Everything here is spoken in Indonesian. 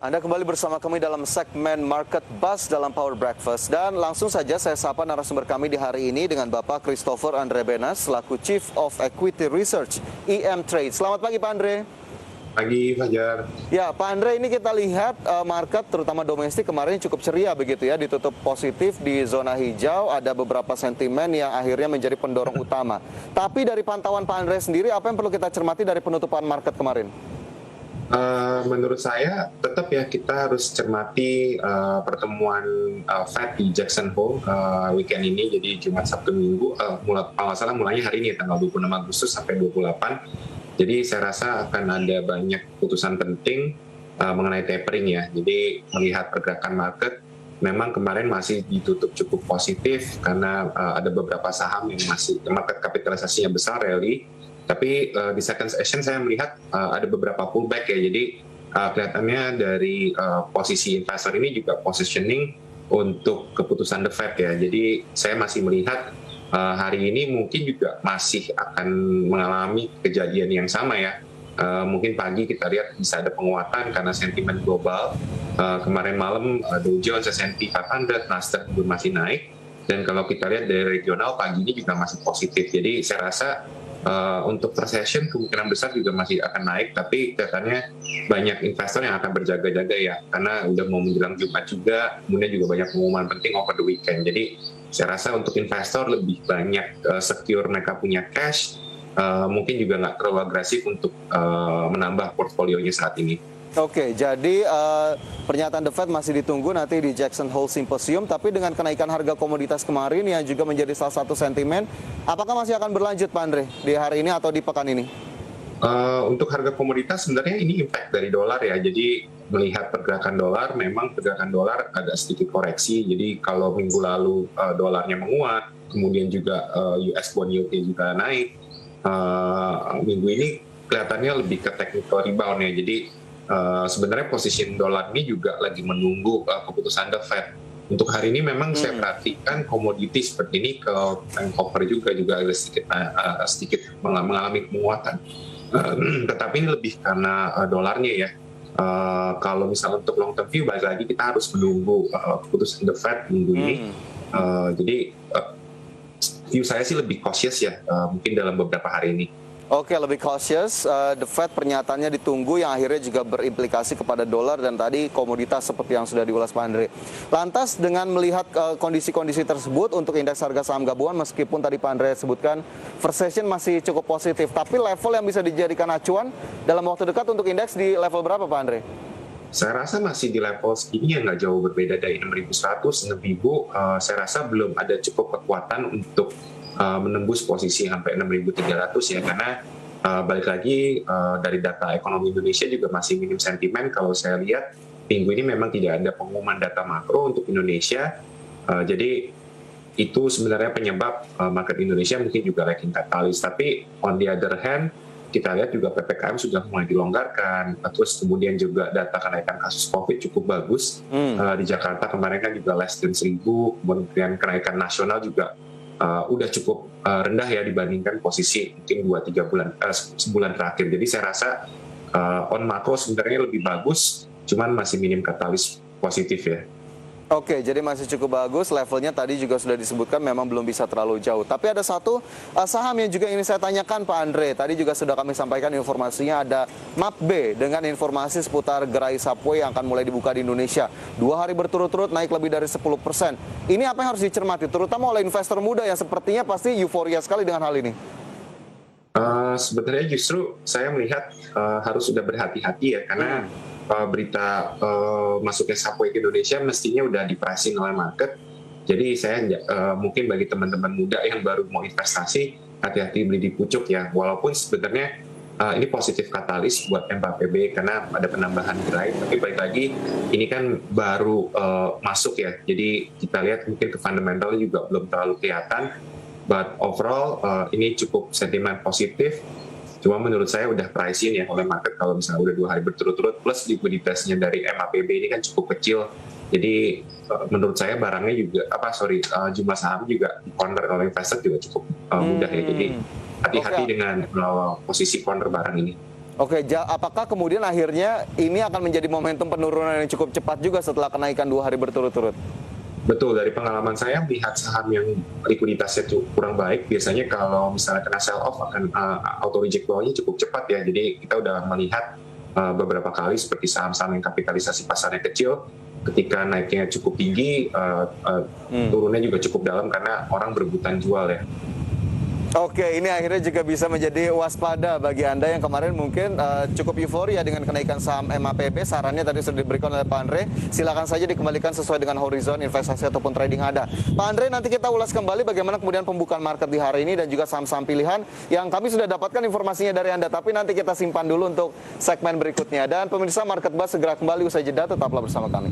Anda kembali bersama kami dalam segmen Market Buzz dalam Power Breakfast. Dan langsung saja saya sapa narasumber kami di hari ini dengan Bapak Christopher Andre Benas selaku Chief of Equity Research EM Trade. Selamat pagi Pak Andre. Pagi Fajar. Ya Pak Andre, ini kita lihat market terutama domestik kemarin cukup ceria begitu ya, ditutup positif di zona hijau, ada beberapa sentimen yang akhirnya menjadi pendorong utama. Tapi dari pantauan Pak Andre sendiri, apa yang perlu kita cermati dari penutupan market kemarin? Menurut saya tetap ya kita harus cermati pertemuan Fed di Jackson Hole weekend ini, jadi Jumat, Sabtu, Minggu, kalau nggak salah mulainya hari ini tanggal 26 Agustus sampai 28. Jadi saya rasa akan ada banyak putusan penting mengenai tapering ya. Jadi melihat pergerakan market, memang kemarin masih ditutup cukup positif karena ada beberapa saham yang masih market kapitalisasinya besar rally. Tapi di second session saya melihat ada beberapa pullback ya, jadi kelihatannya dari posisi investor ini juga positioning untuk keputusan The Fed ya. Jadi saya masih melihat hari ini mungkin juga masih akan mengalami kejadian yang sama ya. Mungkin pagi kita lihat bisa ada penguatan karena sentimen global. Kemarin malam Dow Jones, S&P 500, Nasdaq juga masih naik. Dan kalau kita lihat dari regional pagi ini juga masih positif. Jadi saya rasa untuk recession kemungkinan besar juga masih akan naik, tapi kelihatannya banyak investor yang akan berjaga-jaga ya, karena udah mau menjelang Jumat juga, kemudian juga banyak pengumuman penting over the weekend. Jadi saya rasa untuk investor lebih banyak secure mereka punya cash, mungkin juga nggak terlalu agresif untuk menambah portfolionya saat ini. Oke, jadi pernyataan The Fed masih ditunggu nanti di Jackson Hole Symposium, tapi dengan kenaikan harga komoditas kemarin yang juga menjadi salah satu sentimen, apakah masih akan berlanjut Pak Andre di hari ini atau di pekan ini? Untuk harga komoditas sebenarnya ini impact dari dolar ya, jadi melihat pergerakan dolar, memang pergerakan dolar agak sedikit koreksi, jadi kalau minggu lalu dolarnya menguat, kemudian juga US bond yield juga naik, minggu ini kelihatannya lebih ke technical rebound ya, jadi sebenarnya posisi dolar ini juga lagi menunggu keputusan The Fed. Untuk hari ini memang saya perhatikan komoditi seperti nikel, copper juga ada sedikit mengalami penguatan. Tetapi ini lebih karena dolarnya ya. Kalau misalnya untuk long term view, balik lagi kita harus menunggu keputusan The Fed minggu ini. Jadi view saya sih lebih cautious ya, mungkin dalam beberapa hari ini. Oke, lebih cautious. The Fed pernyataannya ditunggu yang akhirnya juga berimplikasi kepada dolar dan tadi komoditas seperti yang sudah diulas Pak Andre. Lantas dengan melihat kondisi-kondisi tersebut untuk indeks harga saham gabungan, meskipun tadi Pak Andre sebutkan first session masih cukup positif, tapi level yang bisa dijadikan acuan dalam waktu dekat untuk indeks di level berapa Pak Andre? Saya rasa masih di level segini yang nggak jauh berbeda dari 6.100, 6.000. Saya rasa belum ada cukup kekuatan untuk menembus posisi sampai 6.300 ya, karena balik lagi dari data ekonomi Indonesia juga masih minim sentimen. Kalau saya lihat minggu ini memang tidak ada pengumuman data makro untuk Indonesia, jadi itu sebenarnya penyebab market Indonesia mungkin juga lacking katalis. Tapi on the other hand, kita lihat juga PPKM sudah mulai dilonggarkan, terus kemudian juga data kenaikan kasus COVID cukup bagus. Di Jakarta kemarin kan juga less than 1.000, kemudian kenaikan nasional juga udah cukup rendah ya dibandingkan posisi mungkin 2-3 bulan, sebulan terakhir. Jadi saya rasa on makro sebenarnya lebih bagus, cuman masih minim katalis positif ya. Oke, jadi masih cukup bagus, levelnya tadi juga sudah disebutkan memang belum bisa terlalu jauh. Tapi ada satu saham yang juga ingin saya tanyakan Pak Andre, tadi juga sudah kami sampaikan informasinya, ada MAPB dengan informasi seputar gerai Subway yang akan mulai dibuka di Indonesia. 2 hari berturut-turut naik lebih dari 10%. Ini apa yang harus dicermati, terutama oleh investor muda yang sepertinya pasti euforia sekali dengan hal ini? Sebenarnya justru saya melihat harus sudah berhati-hati ya, karena berita masuknya Subway ke Indonesia mestinya udah di-pricing oleh market. Jadi saya mungkin bagi teman-teman muda yang baru mau investasi, hati-hati beli di pucuk ya. Walaupun sebenarnya ini positif katalis buat MAPB karena ada penambahan gerai, tapi balik lagi ini kan baru masuk ya. Jadi kita lihat mungkin ke fundamentalnya juga belum terlalu kelihatan. But overall ini cukup sentimen positif. Cuma menurut saya udah pricing ya oleh market kalau misalnya udah 2 hari berturut-turut, plus likuiditasnya dari MAPB ini kan cukup kecil. Jadi menurut saya barangnya juga jumlah saham juga di corner oleh investor juga cukup mudah ya. Jadi hati-hati dengan posisi corner barang ini. Oke, apakah kemudian akhirnya ini akan menjadi momentum penurunan yang cukup cepat juga setelah kenaikan 2 hari berturut-turut? Betul, dari pengalaman saya melihat saham yang likuiditasnya kurang baik, biasanya kalau misalnya kena sell off akan auto reject bawahnya cukup cepat ya. Jadi kita udah melihat beberapa kali seperti saham-saham yang kapitalisasi pasarnya kecil, ketika naiknya cukup tinggi, turunnya juga cukup dalam karena orang berebutan jual ya. Oke, ini akhirnya juga bisa menjadi waspada bagi Anda yang kemarin mungkin cukup euforia dengan kenaikan saham MAPB. Sarannya tadi sudah diberikan oleh Pak Andre. Silakan saja dikembalikan sesuai dengan horizon investasi ataupun trading Anda. Pak Andre, nanti kita ulas kembali bagaimana kemudian pembukaan market di hari ini dan juga saham-saham pilihan yang kami sudah dapatkan informasinya dari Anda. Tapi nanti kita simpan dulu untuk segmen berikutnya. Dan pemirsa, Market Buzz segera kembali usai jeda. Tetaplah bersama kami.